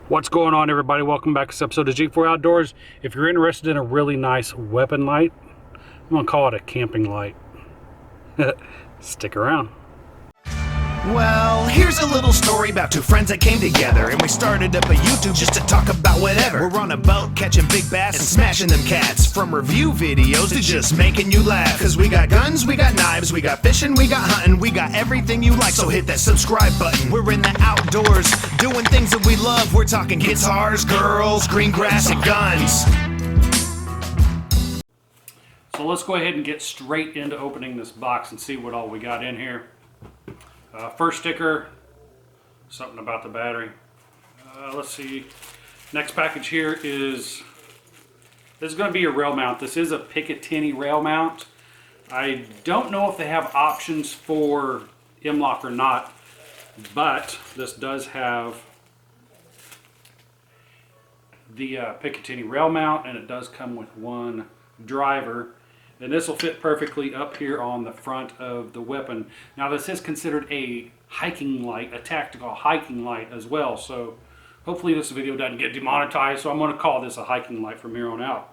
What's going on, everybody? Welcome back to this episode of G4 Outdoors. If you're interested in a really nice weapon light, I'm gonna call it a camping light. Stick around. Well, here's a little story about two friends that came together, and we started up a YouTube just to talk about whatever. We're on a boat catching big bass and smashing them cats, from review videos to just making you laugh. Cause we got guns, we got knives, we got fishing, we got hunting, we got everything you like, so hit that subscribe button. We're in the outdoors, doing things that we love. We're talking guitars, girls, green grass, and guns. So let's go ahead and get straight into opening this box and see what all we got in here. First sticker, something about the battery. Let's see. Next package here is, this is going to be a rail mount. This is a Picatinny rail mount. I don't know if they have options for M-LOK or not, but this does have the Picatinny rail mount, and it does come with one driver. And this will fit perfectly up here on the front of the weapon. Now this is considered a hiking light, a tactical hiking light as well. So hopefully this video doesn't get demonetized. So I'm going to call this a hiking light from here on out.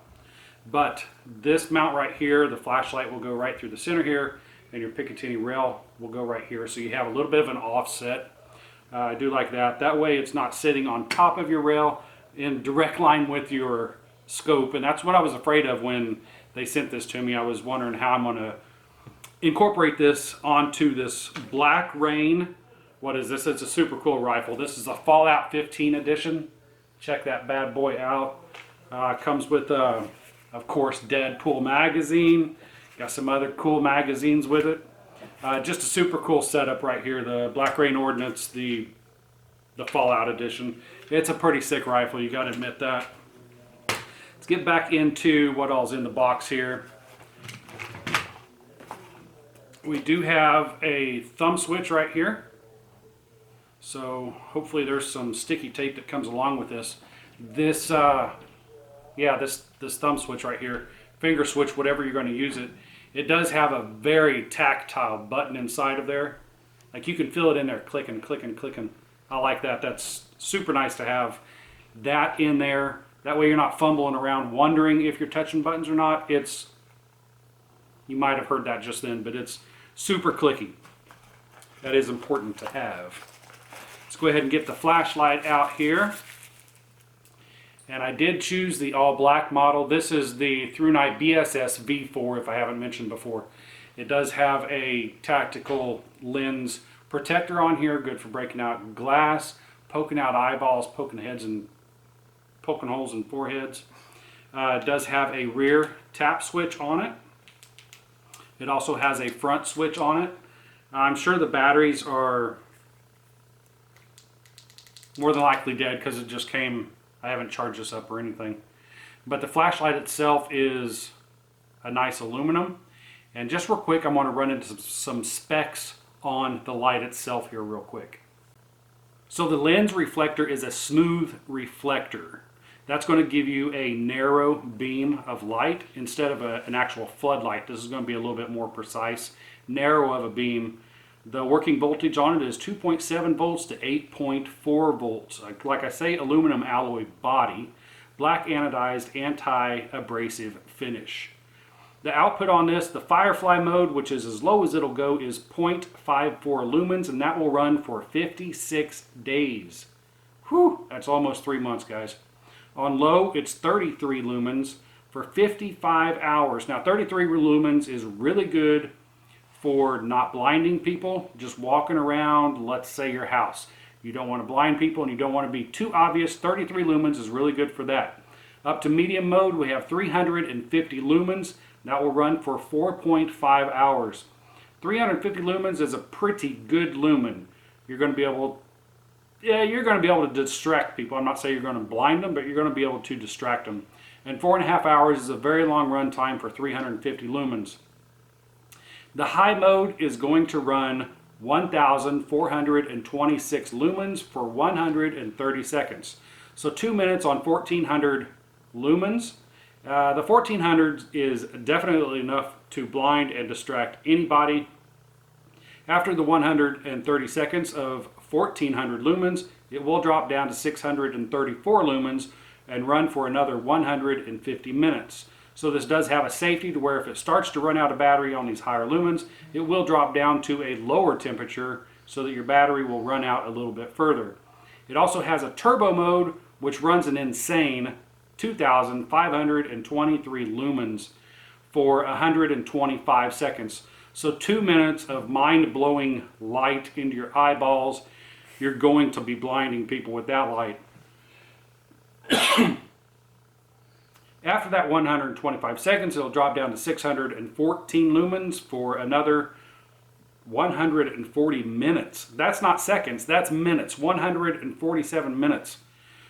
But this mount right here, the flashlight will go right through the center here, and your Picatinny rail will go right here. So you have a little bit of an offset. I do like that. That way it's not sitting on top of your rail in direct line with your scope. And that's what I was afraid of when they sent this to me. I was wondering how I'm going to incorporate this onto this Black Rain. What is this? It's a super cool rifle. This is a Fallout 15 edition. Check that bad boy out. Comes with, of course, Deadpool magazine. Got some other cool magazines with it. Just a super cool setup right here. The Black Rain Ordnance, the Fallout edition. It's a pretty sick rifle, you got to admit that. Let's get back into what all's in the box here. We do have a thumb switch right here. So hopefully there's some sticky tape that comes along with this. This thumb switch right here, finger switch, whatever you're going to use it. It does have a very tactile button inside of there. Like you can feel it in there, clicking, clicking, clicking. I like that. That's super nice to have that in there. That way you're not fumbling around wondering if you're touching buttons or not. You might have heard that just then, but it's super clicky. That is important to have. Let's go ahead and get the flashlight out here. And I did choose the all black model. This is the ThruNite BSS V4, if I haven't mentioned before. It does have a tactical lens protector on here, good for breaking out glass, poking out eyeballs, poking holes in foreheads. It does have a rear tap switch on it. It also has a front switch on it. I'm sure the batteries are more than likely dead because it just came, I haven't charged this up or anything. But the flashlight itself is a nice aluminum. And just real quick, I'm going to run into some specs on the light itself here real quick. So the lens reflector is a smooth reflector. That's going to give you a narrow beam of light instead of an actual floodlight. This is going to be a little bit more precise, narrow of a beam. The working voltage on it is 2.7 volts to 8.4 volts. Like I say, aluminum alloy body, black anodized anti-abrasive finish. The output on this, the Firefly mode, which is as low as it'll go, is 0.54 lumens, and that will run for 56 days. Whew, that's almost 3 months, guys. On low, it's 33 lumens for 55 hours. Now, 33 lumens is really good for not blinding people, just walking around, let's say your house. You don't want to blind people and you don't want to be too obvious. 33 lumens is really good for that. Up to medium mode, we have 350 lumens. That will run for 4.5 hours. 350 lumens is a pretty good lumen. You're going to be able to distract people. I'm not saying you're going to blind them, but you're going to be able to distract them. And 4.5 hours is a very long run time for 350 lumens. The high mode is going to run 1,426 lumens for 130 seconds. So 2 minutes on 1,400 lumens. The 1,400 is definitely enough to blind and distract anybody. After the 130 seconds of 1,400 lumens, it will drop down to 634 lumens and run for another 150 minutes. So this does have a safety to where if it starts to run out of battery on these higher lumens, it will drop down to a lower temperature so that your battery will run out a little bit further. It also has a turbo mode, which runs an insane 2,523 lumens for 125 seconds. So 2 minutes of mind-blowing light into your eyeballs. You're going to be blinding people with that light. After that 125 seconds, it'll drop down to 614 lumens for another 140 minutes. That's not seconds, that's minutes. 147 minutes.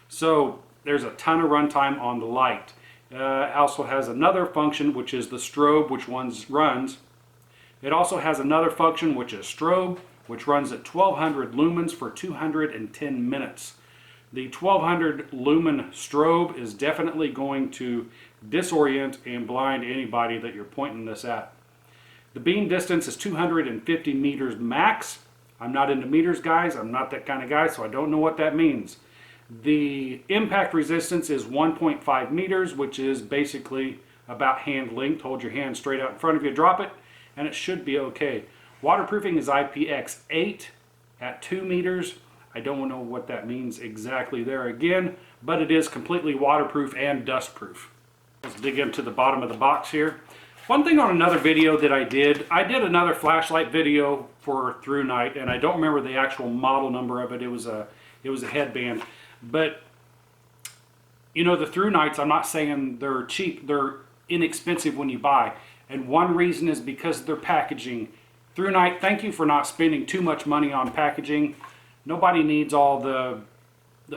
So there's a ton of runtime on the light. It also has another function, which is the strobe, which runs. It also has another function, which is strobe, which runs at 1200 lumens for 210 minutes. The 1200 lumen strobe is definitely going to disorient and blind anybody that you're pointing this at. The beam distance is 250 meters max. I'm not into meters, guys. I'm not that kind of guy, so I don't know what that means. The impact resistance is 1.5 meters, which is basically about hand length. Hold your hand straight out in front of you, drop it, and it should be okay. Waterproofing is IPX8 at 2 meters. I don't know what that means exactly there again, but it is completely waterproof and dustproof. Let's dig into the bottom of the box here. One thing on another video that I did another flashlight video for ThruNite, and I don't remember the actual model number of it. It was a headband. But you know, the ThruNites, I'm not saying they're cheap, they're inexpensive when you buy. And one reason is because of their packaging. ThruNite, thank you for not spending too much money on packaging. Nobody needs all the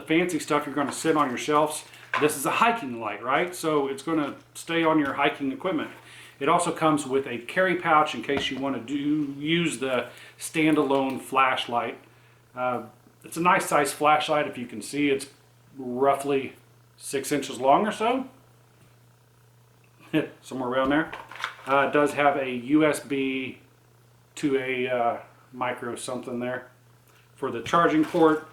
fancy stuff you're going to sit on your shelves. This is a hiking light, right? So it's going to stay on your hiking equipment. It also comes with a carry pouch in case you want to use the standalone flashlight. It's a nice size flashlight. If you can see, it's roughly 6 inches long or so. Somewhere around there. It does have a USB to a micro something there for the charging port.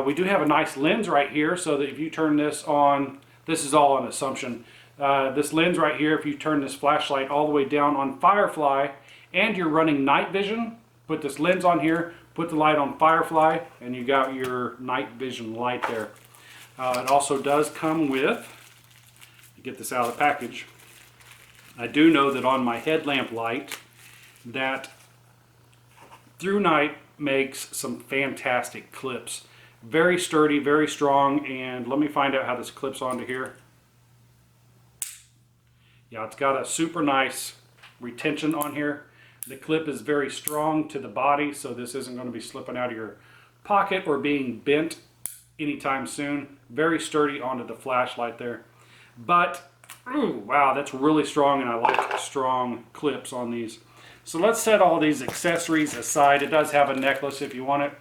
We do have a nice lens right here, so that if you turn this on, this is all an assumption. This lens right here, if you turn this flashlight all the way down on Firefly and you're running night vision, put this lens on here, put the light on Firefly, and you got your night vision light there. It also does come with, get this out of the package, I do know that on my headlamp light that ThruNite makes some fantastic clips. Very sturdy, very strong, and let me find out how this clips onto here. Yeah, it's got a super nice retention on here. The clip is very strong to the body, so this isn't going to be slipping out of your pocket or being bent anytime soon. Very sturdy onto the flashlight there. But, ooh, wow, that's really strong, and I like strong clips on these. So let's set all these accessories aside. It does have a necklace if you want it.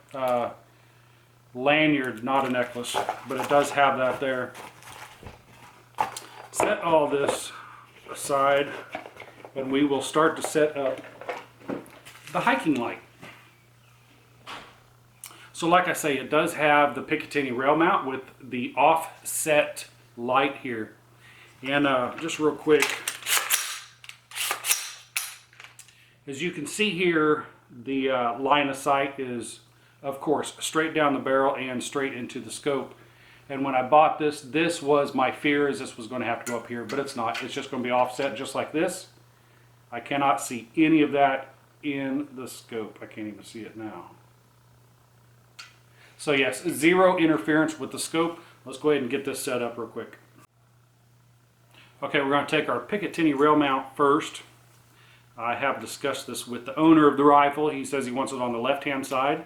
Lanyard, not a necklace, but it does have that there. Set all this aside, and we will start to set up the hiking light. So like I say, it does have the Picatinny rail mount with the offset light here. And just real quick, as you can see here, the line of sight is, of course, straight down the barrel and straight into the scope. And when I bought this, this was my fear, is this was going to have to go up here, but it's not. It's just going to be offset just like this. I cannot see any of that in the scope. I can't even see it now. So yes, zero interference with the scope. Let's go ahead and get this set up real quick. Okay, we're going to take our Picatinny rail mount first. I have discussed this with the owner of the rifle. He says he wants it on the left-hand side.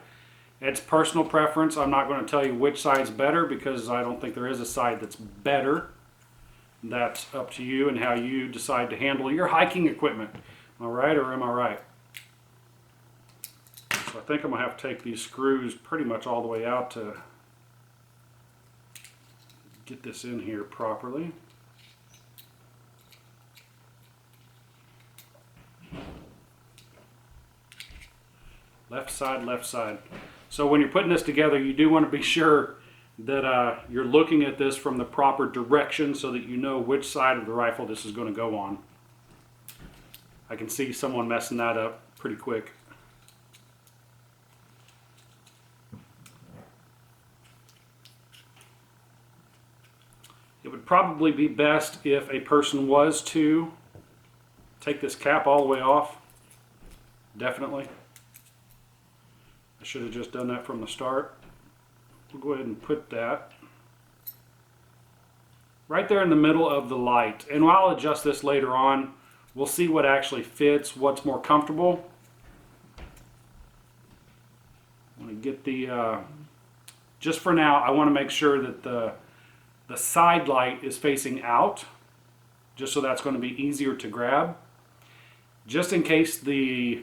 It's personal preference. I'm not going to tell you which side's better because I don't think there is a side that's better. That's up to you and how you decide to handle your hiking equipment. Am I right or am I right? So I think I'm going to have to take these screws pretty much all the way out to get this in here properly. Left side, left side. So when you're putting this together, you do want to be sure that you're looking at this from the proper direction so that you know which side of the rifle this is going to go on. I can see someone messing that up pretty quick. It would probably be best if a person was to take this cap all the way off. Definitely. I should have just done that from the start. We'll go ahead and put that right there in the middle of the light. And I'll adjust this later on. We'll see what actually fits, what's more comfortable. I want to get the, just for now, I want to make sure that the side light is facing out, just so that's going to be easier to grab. Just in case the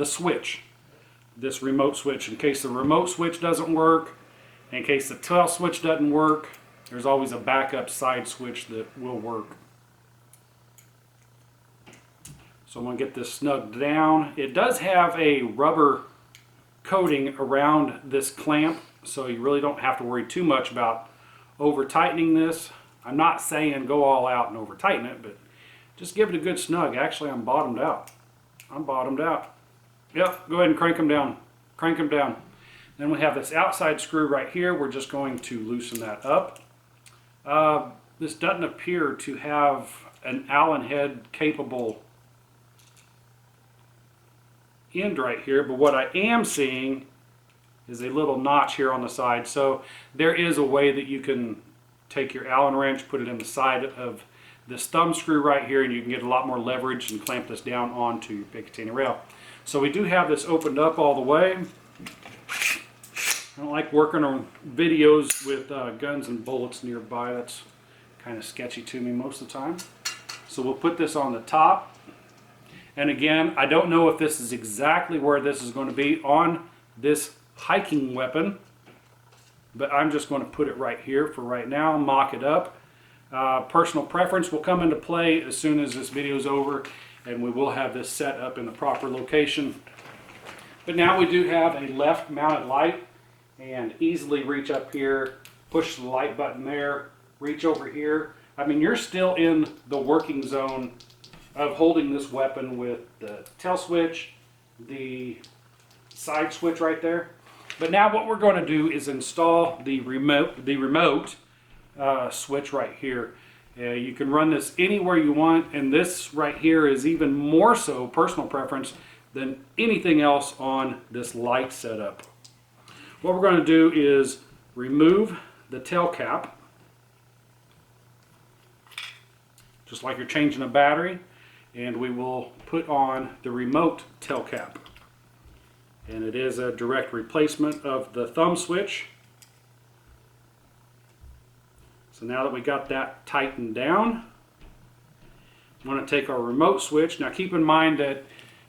switch, this remote switch, in case the remote switch doesn't work, in case the tail switch doesn't work, there's always a backup side switch that will work. So I'm going to get this snugged down. It does have a rubber coating around this clamp, so you really don't have to worry too much about over tightening this. I'm not saying go all out and over tighten it, but just give it a good snug. Actually, I'm bottomed out. I'm bottomed out. Yep, go ahead and crank them down. Crank them down. Then we have this outside screw right here. We're just going to loosen that up. This doesn't appear to have an Allen head capable end right here, but what I am seeing is a little notch here on the side. So there is a way that you can take your Allen wrench, put it in the side of this thumb screw right here, and you can get a lot more leverage and clamp this down onto your Picatinny rail. So we do have this opened up all the way. I don't like working on videos with guns and bullets nearby. That's kind of sketchy to me most of the time. So we'll put this on the top. And again, I don't know if this is exactly where this is going to be on this hiking weapon, but I'm just going to put it right here for right now, mock it up. Personal preference will come into play as soon as this video is over, and we will have this set up in the proper location. But now we do have a left mounted light, and easily reach up here, push the light button there, reach over here. I mean, you're still in the working zone of holding this weapon with the tail switch, the side switch right there. But now what we're going to do is install the remote switch right here. You can run this anywhere you want, and this right here is even more so personal preference than anything else on this light setup. What we're going to do is remove the tail cap, just like you're changing a battery, and we will put on the remote tail cap. And it is a direct replacement of the thumb switch. So now that we got that tightened down, I'm going to take our remote switch. Now keep in mind that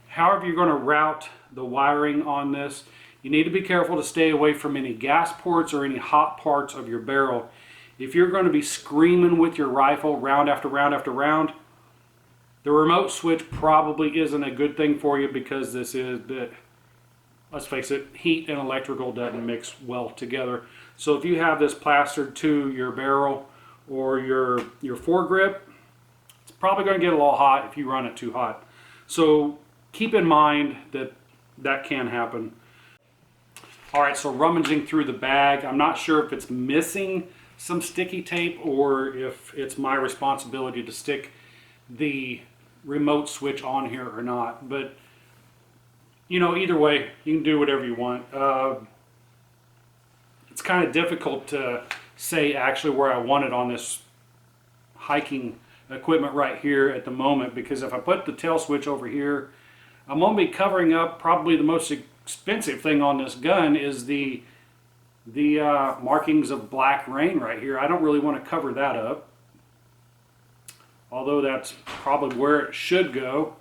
however you're going to route the wiring on this, you need to be careful to stay away from any gas ports or any hot parts of your barrel. If you're going to be screaming with your rifle round after round after round, the remote switch probably isn't a good thing for you, because this is, let's face it, heat and electrical doesn't mix well together. So if you have this plastered to your barrel or your foregrip, it's probably going to get a little hot if you run it too hot. So keep in mind that that can happen. All right, so rummaging through the bag, I'm not sure if it's missing some sticky tape or if it's my responsibility to stick the remote switch on here or not. But you know, either way, you can do whatever you want. It's kind of difficult to say actually where I want it on this hiking equipment right here at the moment, because if I put the tail switch over here, I'm going to be covering up probably the most expensive thing on this gun is the markings of black rain right here. I don't really want to cover that up, although that's probably where it should go.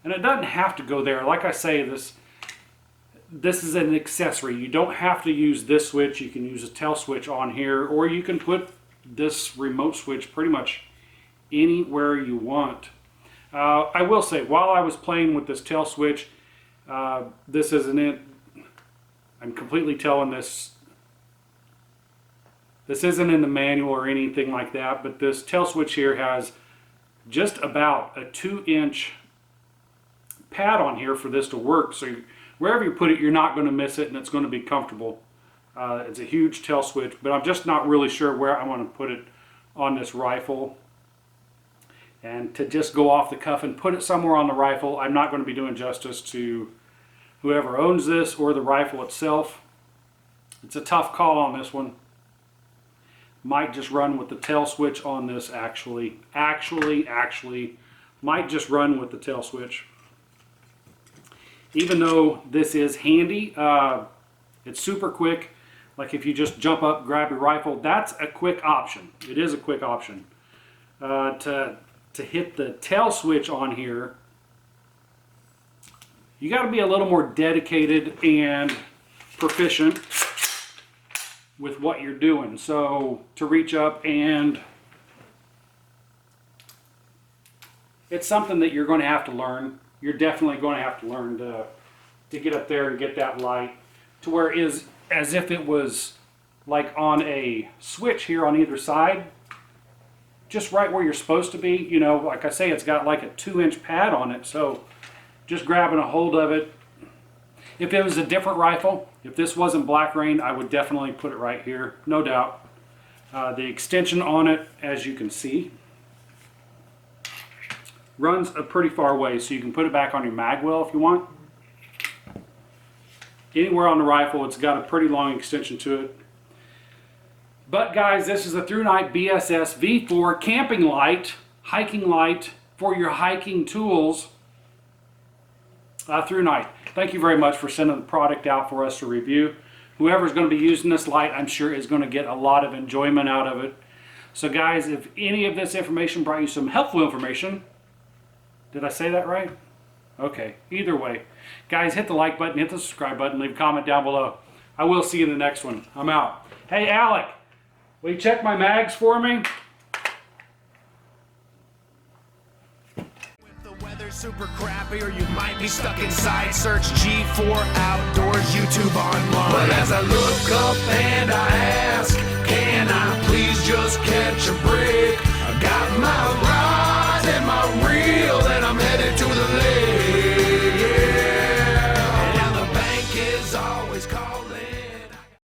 And it doesn't have to go there. Like I say, this is an accessory. You don't have to use this switch. You can use a tail switch on here, or you can put this remote switch pretty much anywhere you want. I will say, while I was playing with this tail switch, This isn't it. I'm completely telling this. This isn't in the manual or anything like that, but this tail switch here has just about a 2-inch pad on here for this to work. So wherever you put it, you're not going to miss it, and it's going to be comfortable. It's a huge tail switch, but I'm just not really sure where I want to put it on this rifle. And to just go off the cuff and put it somewhere on the rifle, I'm not going to be doing justice to whoever owns this or the rifle itself. It's a tough call on this one. Might just run with the tail switch on this actually. Might just run with the tail switch. Even though this is handy, it's super quick. Like if you just jump up, grab your rifle, that's a quick option. It is a quick option. To hit the tail switch on here, you got to be a little more dedicated and proficient with what you're doing. So to reach up, and it's something that you're going to have to learn. You're definitely going to have to learn to get up there and get that light to where it is as if it was like on a switch here on either side, just right where you're supposed to be. You know, like I say, it's got like a 2-inch pad on it, so just grabbing a hold of it. If it was a different rifle, if this wasn't Black Rain, I would definitely put it right here, no doubt. The extension on it, as you can see, runs a pretty far way, so you can put it back on your mag well if you want. Anywhere on the rifle, it's got a pretty long extension to it. But guys, this is a ThruNite BSS V4 camping light, hiking light for your hiking tools. ThruNite, thank you very much for sending the product out for us to review. Whoever's going to be using this light, I'm sure is going to get a lot of enjoyment out of it. So guys, if any of this information brought you some helpful information, did I say that right? Okay, either way. Guys, hit the like button, hit the subscribe button, leave a comment down below. I will see you in the next one. I'm out. Hey, Alec, will you check my mags for me? Super crappy, or you might be stuck inside. Search G4 Outdoors YouTube online. But as I look up and I ask, can I please just catch a break?